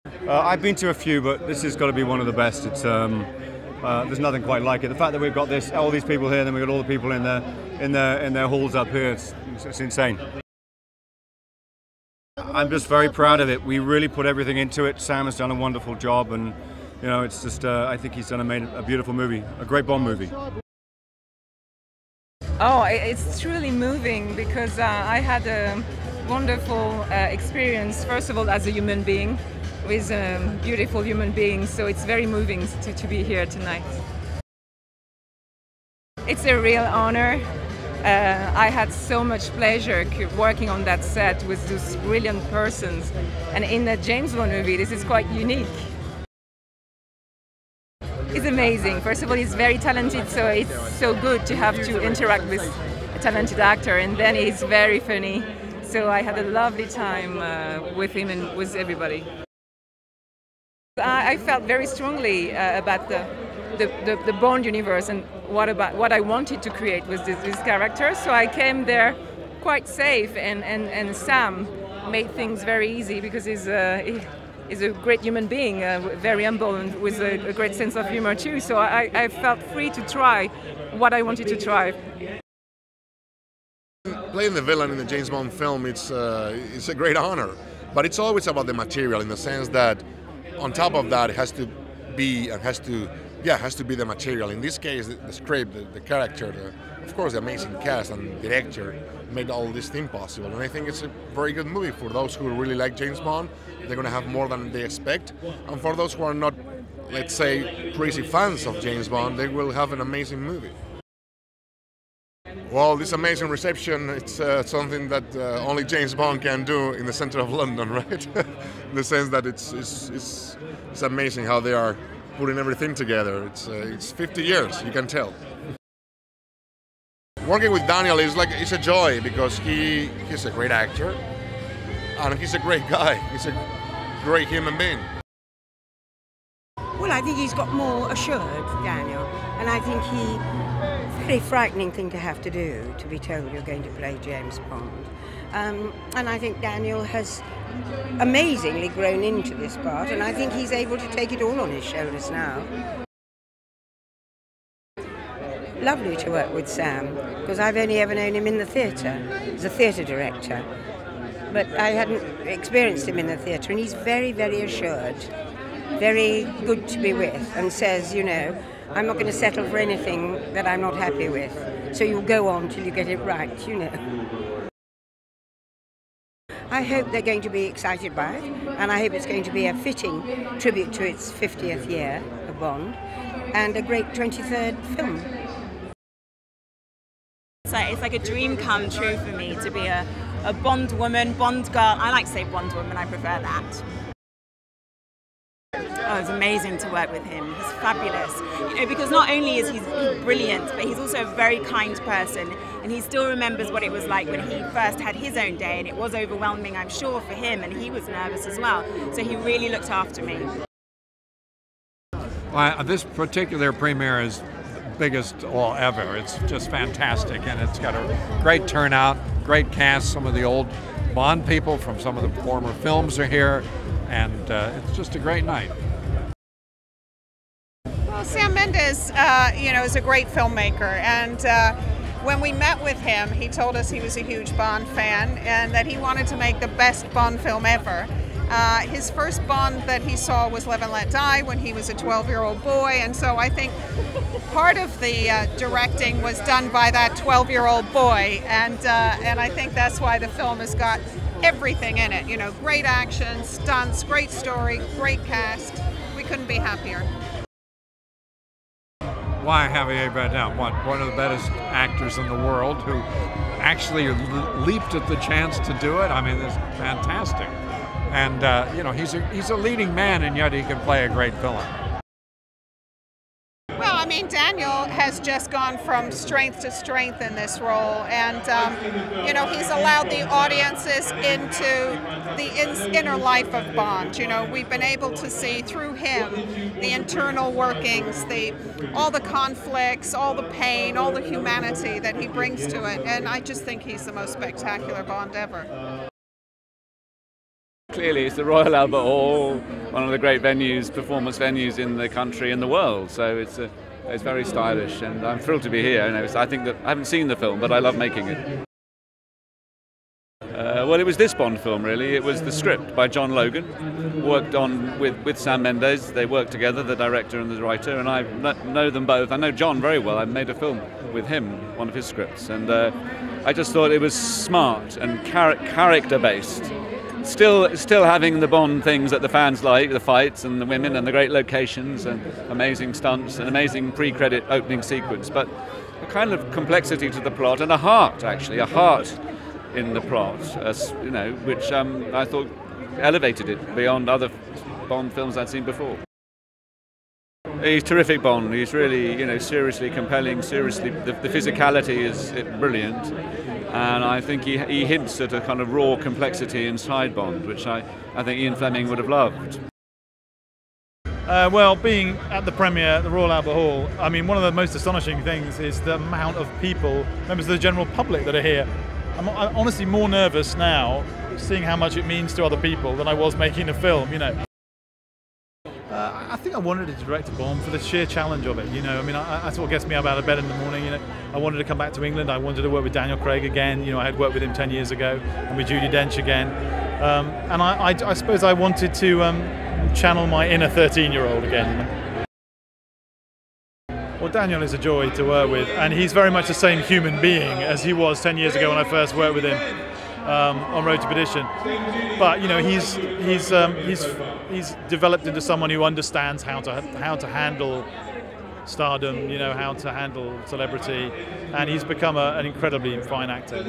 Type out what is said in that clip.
I've been to a few, but this has got to be one of the best. It's there's nothing quite like it. The fact that we've got all these people here, and then we've got all the people in their halls up here. It's insane. I'm just very proud of it. We really put everything into it. Sam has done a wonderful job, and it's just I think he's made a beautiful movie, a great Bond movie. Oh, it's truly moving because I had a wonderful experience, first of all, as a human being, with a beautiful human being, so it's very moving to be here tonight. It's a real honor. I had so much pleasure working on that set with those brilliant persons, and in a James Bond movie this is quite unique. It's amazing. First of all, he's very talented, so it's so good to have to interact with a talented actor, and then he's very funny, so I had a lovely time with him and with everybody. I felt very strongly about the Bond universe and what I wanted to create with this character, so I came there quite safe, and Sam made things very easy because he's a great human being, very humble and with a great sense of humor too, so I felt free to try what I wanted to try. Playing the villain in the James Bond film, it's a great honor, but it's always about the material, in the sense that on top of that, it has to be the material. In this case, the script, the character, of course, the amazing cast and director made all this thing possible. And I think it's a very good movie for those who really like James Bond. They're going to have more than they expect. And for those who are not, let's say, crazy fans of James Bond, they will have an amazing movie. Well, this amazing reception, it's something that only James Bond can do in the center of London, right? In the sense that it's amazing how they are putting everything together. It's 50 years, you can tell. Working with Daniel it's a joy, because he's a great actor and he's a great guy. He's a great human being. Well, I think he's got more assured, Daniel, and I think very frightening thing to have to do, to be told you're going to play James Bond. And I think Daniel has amazingly grown into this part, and I think he's able to take it all on his shoulders now. Lovely to work with Sam, because I've only ever known him in the theatre as a theatre director, but I hadn't experienced him in the theatre, and he's very, very assured, very good to be with, and says, I'm not going to settle for anything that I'm not happy with, so you'll go on till you get it right, I hope they're going to be excited by it, and I hope it's going to be a fitting tribute to its 50th year of Bond, and a great 23rd film. It's like a dream come true for me to be a Bond woman, Bond girl. I like to say Bond woman, I prefer that. Oh, it's amazing to work with him. He's fabulous. Because not only is he brilliant, but he's also a very kind person, and he still remembers what it was like when he first had his own day, and it was overwhelming, I'm sure, for him, and he was nervous as well. So he really looked after me. Well, this particular premiere is the biggest ever. It's just fantastic, and it's got a great turnout, great cast. Some of the old Bond people from some of the former films are here, and it's just a great night. Well, Sam Mendes, is a great filmmaker, and when we met with him, he told us he was a huge Bond fan and that he wanted to make the best Bond film ever. His first Bond that he saw was Live and Let Die when he was a 12-year-old boy, and so I think part of the directing was done by that 12-year-old boy, and I think that's why the film has got everything in it. Great action, stunts, great story, great cast. We couldn't be happier. Why Javier Bardem? One of the best actors in the world, who actually leaped at the chance to do it. I mean, it's fantastic. And he's a leading man, and yet he can play a great villain. Well, I mean, Daniel has just gone from strength to strength in this role, and he's allowed the audiences into the inner life of Bond. We've been able to see through him the internal workings, all the conflicts, all the pain, all the humanity that he brings to it, and I just think he's the most spectacular Bond ever. Clearly, it's the Royal Albert Hall. one of the great venues, performance venues in the country and the world. So it's very stylish, and I'm thrilled to be here. You know, I think that I haven't seen the film, but I love making it. Well, it was this Bond film, really. It was the script by John Logan, worked on with Sam Mendes. They worked together, the director and the writer, and I know them both. I know John very well. I made a film with him, one of his scripts, and I just thought it was smart and character-based. Still having the Bond things that the fans like, the fights and the women and the great locations and amazing stunts and amazing pre-credit opening sequence, but a kind of complexity to the plot and a heart in the plot, you know, which I thought elevated it beyond other Bond films I'd seen before. He's terrific Bond. He's really, you know, seriously compelling. Seriously, the physicality is brilliant, and I think he hints at a kind of raw complexity inside Bond, which I think Ian Fleming would have loved. Well, being at the premiere at the Royal Albert Hall, I mean, one of the most astonishing things is the amount of people, members of the general public, that are here. I'm honestly more nervous now seeing how much it means to other people than I was making the film, you know. I think I wanted to direct a Bond for the sheer challenge of it, you know. I mean, that's what gets me up out of bed in the morning, you know. I wanted to come back to England. I wanted to work with Daniel Craig again. You know, I had worked with him 10 years ago, and with Judi Dench again. And I suppose I wanted to channel my inner 13-year-old again, you know. Well, Daniel is a joy to work with, and he's very much the same human being as he was 10 years ago when I first worked with him on Road to Perdition. But you know, he's developed into someone who understands how to handle stardom, you know, how to handle celebrity, and he's become an incredibly fine actor.